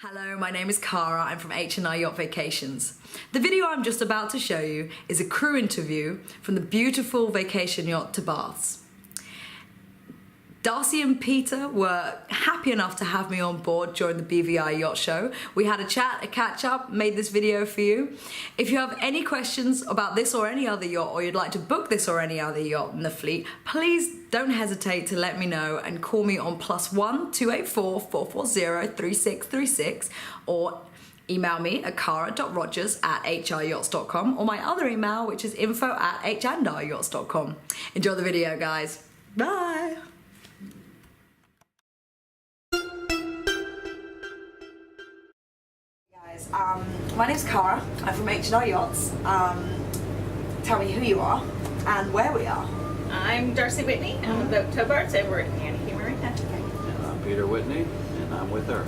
Hello, my name is Cara. I'm from H&R Yacht Vacations. The video I'm just about to show you is a crew interview from the beautiful vacation yacht TOBATHS. Darcy and Peter were happy enough to have me on board during the BVI Yacht Show. We had a chat, a catch up, made this video for you. If you have any questions about this or any other yacht, or you'd like to book this or any other yacht in the fleet, please don't hesitate to let me know and call me on +1 284 440 3636 or email me at cara.rogers@hryachts.com or my other email, which is info@h&ryachts.com. Enjoy the video, guys. Bye. My name's Cara. I'm from H&R Yachts. Tell me who you are and where we are. I'm Darcy Whitney. I'm about TOBARTHS and we're at Nanny Cay Marina. And I'm Peter Whitney, and I'm with her.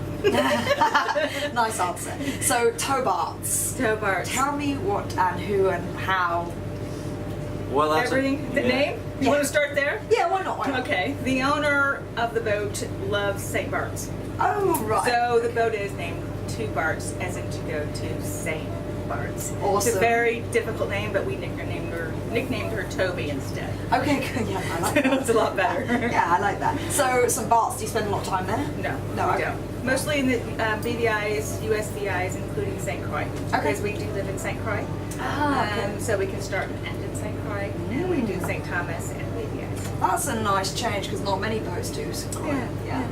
Nice answer. So, TOBARTHS. TOBARTHS. Tell me what and who and how. Well, that's everything. The name? You want to start there? Yeah, why not? Okay. The owner of the boat loves St. Bart's. Oh, right. So the boat is named TOBARTHS, as in to go to St. Bart's. Awesome. It's a very difficult name, but we nicknamed her Toby instead. Okay, good. Yeah, I like that. It's a lot better. Yeah, I like that. So, St. Bart's, do you spend a lot of time there? No, okay. we don't. Mostly in the BVIs, USVIs, including St. Croix. Okay. Because we do live in St. Croix. Okay. So we can start and end in St. Croix. And we do St. Thomas and BVIs. That's a nice change because not many boats do St. Croix. Yeah.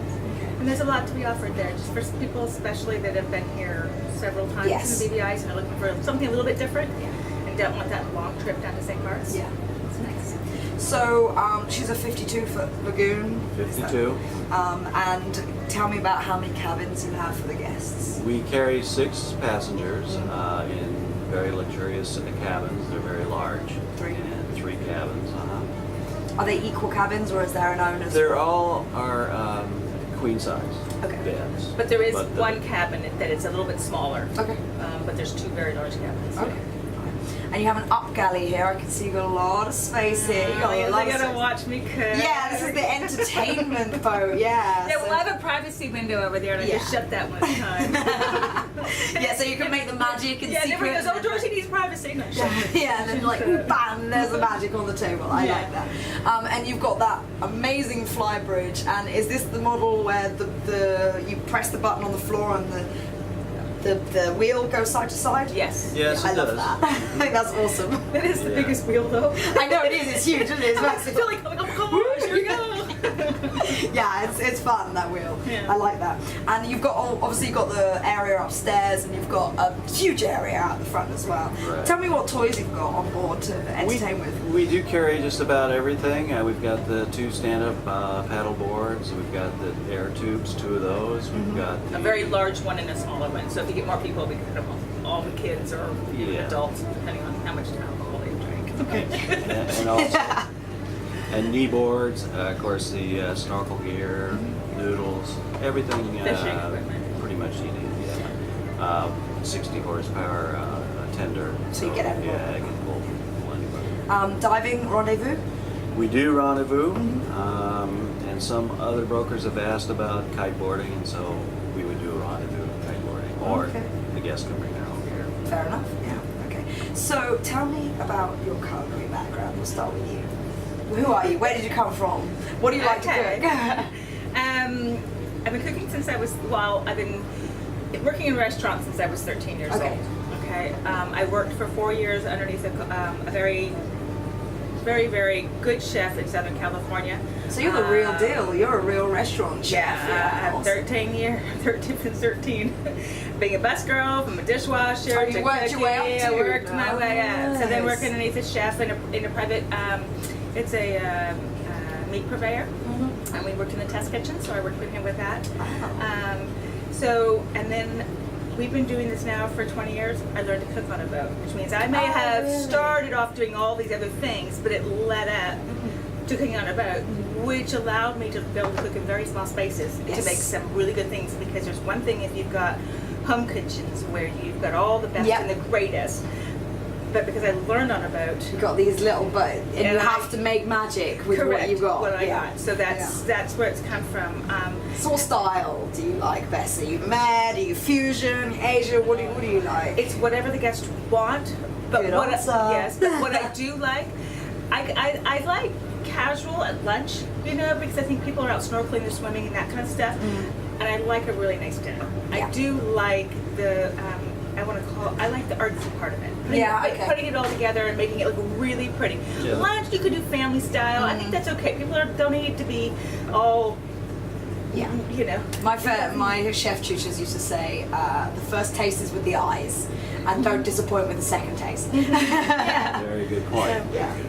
And there's a lot to be offered there, just for people especially that have been here several times Yes. in the BVIs and are looking for something a little bit different and don't want that long trip down to St. Bart's. Yeah. It's nice. So, she's a 52-foot lagoon. 52. And tell me about how many cabins you have for the guests. We carry 6 passengers in very luxurious cabins. They're very large. 3. And 3 cabins. Are they equal cabins or is there an owner's? They're all are queen size beds. But there is one cabin that is a little bit smaller. Okay. But there's 2 very large cabins. Okay. And you have an up galley here. I can see you've got a lot of space here. You got a lot of They're gonna space. watch me cook. Yeah, this is the entertainment boat. Yeah. Yeah, so- well, I have a privacy window over there, and I just shut that one at a time. Yeah, so you can make the magic and yeah, secret. everybody goes, oh, Dorothy needs privacy. No, shut it. Yeah, and then like, ooh, bam, there's the magic on the table. I like that. And you've got that amazing fly bridge. And is this the model where the you press the button on the floor and the wheel goes side to side? Yes. Yes, I it love does. that. I think that's awesome. It is the biggest wheel, though. I know it is. It's huge, isn't it? It's I massive. feel like, oh my gosh, here we go. Yeah, it's fun, that wheel. Yeah. I like that. And you've got obviously you've got the area upstairs, and you've got a huge area out the front as well. Right. Tell me what toys you've got on board to entertain with. We do carry just about everything. We've got the 2 stand-up paddle boards. We've got the air tubes, 2 of those. We've got the A very large one and a smaller one. So if you get more people, we can put all the kids or even adults, depending on how much alcohol they drink. Okay. and also and knee boards, of course the snorkel gear, noodles, everything Fishing equipment. pretty much you need. 60 horsepower tender. So you get everything. Yeah, I can pull plenty. Diving rendezvous. We do rendezvous, and some other brokers have asked about kiteboarding, and so we would do a rendezvous kiteboarding, or the guests can bring their own gear. Fair enough. Yeah. Okay. So tell me about your culinary background. We'll start with you. Who are you? Where did you come from? What do you like to cook? I've been cooking since I was, I've been working in restaurants since I was 13 years old. Okay. I worked for 4 years underneath a very, very, very good chef in Southern California. So you're the real deal. You're a real restaurant chef. Yeah, I have 13 years, 13. Being a bus girl, from a dishwasher, you worked your way up I too. worked my way up. So then Nice. working underneath a chef in a private, it's a meat purveyor, and we worked in the test kitchen, so I worked with him with that. And then we've been doing this now for 20 years. I learned to cook on a boat, which means I may have started off doing all these other things, but it led up to cooking on a boat, which allowed me to be able to cook in very small spaces to make some really good things. Because there's one thing if you've got home kitchens where you've got all the best and the greatest, but because I learned on a boat, You got these little boats, and you have to make magic with what you got. What I got. So that's where it's come from. sort of style do you like, Bessie? Med, are you fusion, Asia? What do you like? It's whatever the guests want, but Good what answer. yes, but what I do like, I like casual at lunch, you know, because I think people are out snorkeling or swimming and that kind of stuff, and I like a really nice dinner. Yeah. I do like the I like the artsy part of it. Putting it all together and making it look really pretty. Yeah. Lunch you could do family style. I think that's okay. People don't need to be all. Yeah. You know. My chef tutors used to say, the first taste is with the eyes, and don't disappoint with the second taste. Yeah. Very good point.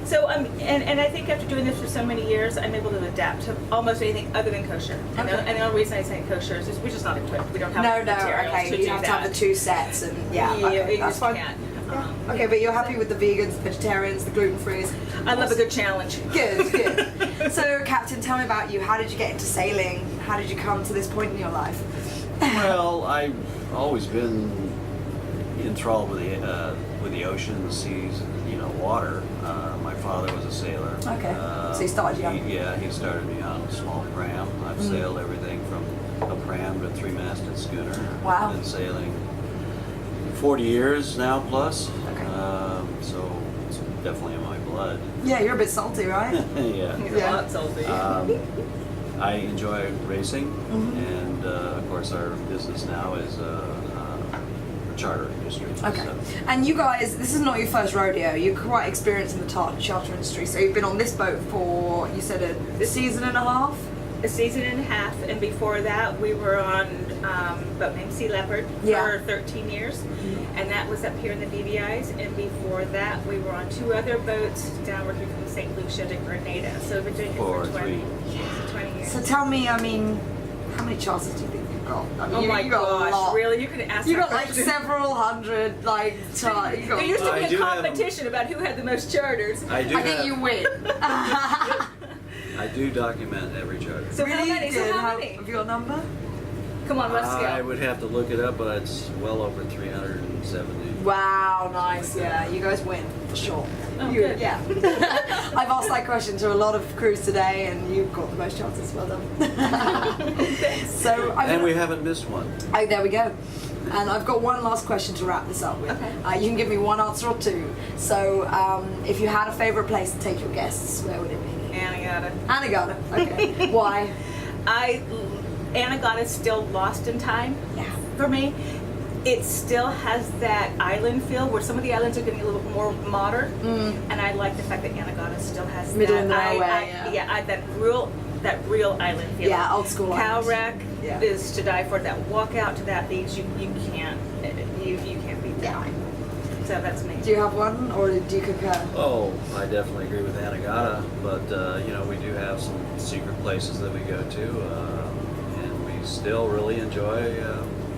So and I think after doing this for so many years, I'm able to adapt to almost anything other than kosher. And the only reason I say kosher is we're just not equipped. We don't have the materials to do you have to have the two sets, and you that's just fine. can't. Okay, but you're happy with the vegans, the vegetarians, the gluten-frees? I love a good challenge. Good. So, Captain, tell me about you. How did you get into sailing? How did you come to this point in your life? Well, I've always been enthralled with the ocean, the seas, you know, water. My father was a sailor. Okay. So you started young. He started me on a small pram. I've sailed everything from a pram to a 3-masted schooner. Wow. I've been sailing 40 years now plus. Okay. So it's definitely in my blood. Yeah, you're a bit salty, right? Yeah. He's a lot salty. I enjoy racing, and of course our business now is charter industry. Okay. So. And you guys, this is not your first rodeo. You're quite experienced in the charter industry. So you've been on this boat for, you said, a season and a half? A season and a half, and before that we were on a boat named Sea Leopard for 13 years, and that was up here in the BVIs, and before that we were on 2 other boats downward here from St. Lucia to Grenada, so we've been doing it for 20 years. So tell me, I mean, how many charters do you think you've got? I mean, Oh my you got a gosh, lot. really? You could ask You that got like question. several hundred, like, charters. There used to I be do a have 'em. competition about who had the most charters. I think you win. I do document every charter. So how many? So how many? Have you got a number? Come on, let's I go. would have to look it up, but it's well over 370. Wow, nice. Yeah, you guys win for sure. Oh, good. Yeah. I've asked that question to a lot of crews today, and you've got the most chances. Well done. So, And we haven't missed one. Oh, there we go. And I've got one last question to wrap this up with. Okay. You can give me one answer or two. So, if you had a favorite place to take your guests, where would it be? Anagata. Anagata. Okay. Why? Anagata is still lost in time for me. It still has that island feel where some of the islands are getting a little bit more modern, and I like the fact that Anagata still has Middle that. of the railway, that real island feel. Yeah, old school islands. Cowrack is to die for. That walk out to that beach, you can't beat that. So that's me. Do you have one, or do you concur? Oh, I definitely agree with Anagata, but you know, we do have some secret places that we go to, and we still really enjoy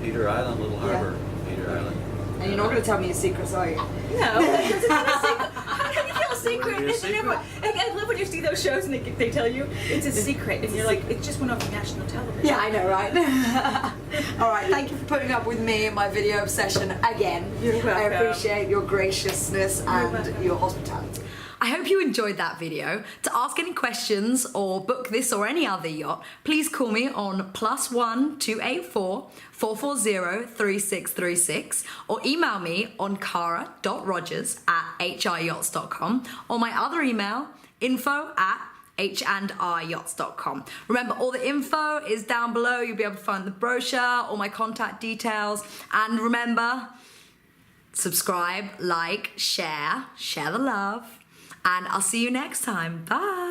Peter Island, Little Harbor, Peter Island. And you're not going to tell me your secrets, are you? No, because it's not a secret. How can you feel a secret? It would be a secret. I love when you see those shows and they tell you it's a secret, and you're like, it just went off national television. Yeah, I know, right? All right, thank you for putting up with me and my video obsession again. You're welcome. I appreciate your graciousness and your hospitality. I hope you enjoyed that video. To ask any questions or book this or any other yacht, please call me on +1 284 440 3636 or email me on cara.rogers@hryachts.com or my other email, info@h&ryachts.com. Remember, all the info is down below. You'll be able to find the brochure, all my contact details, and remember, subscribe, like, share the love, and I'll see you next time. Bye.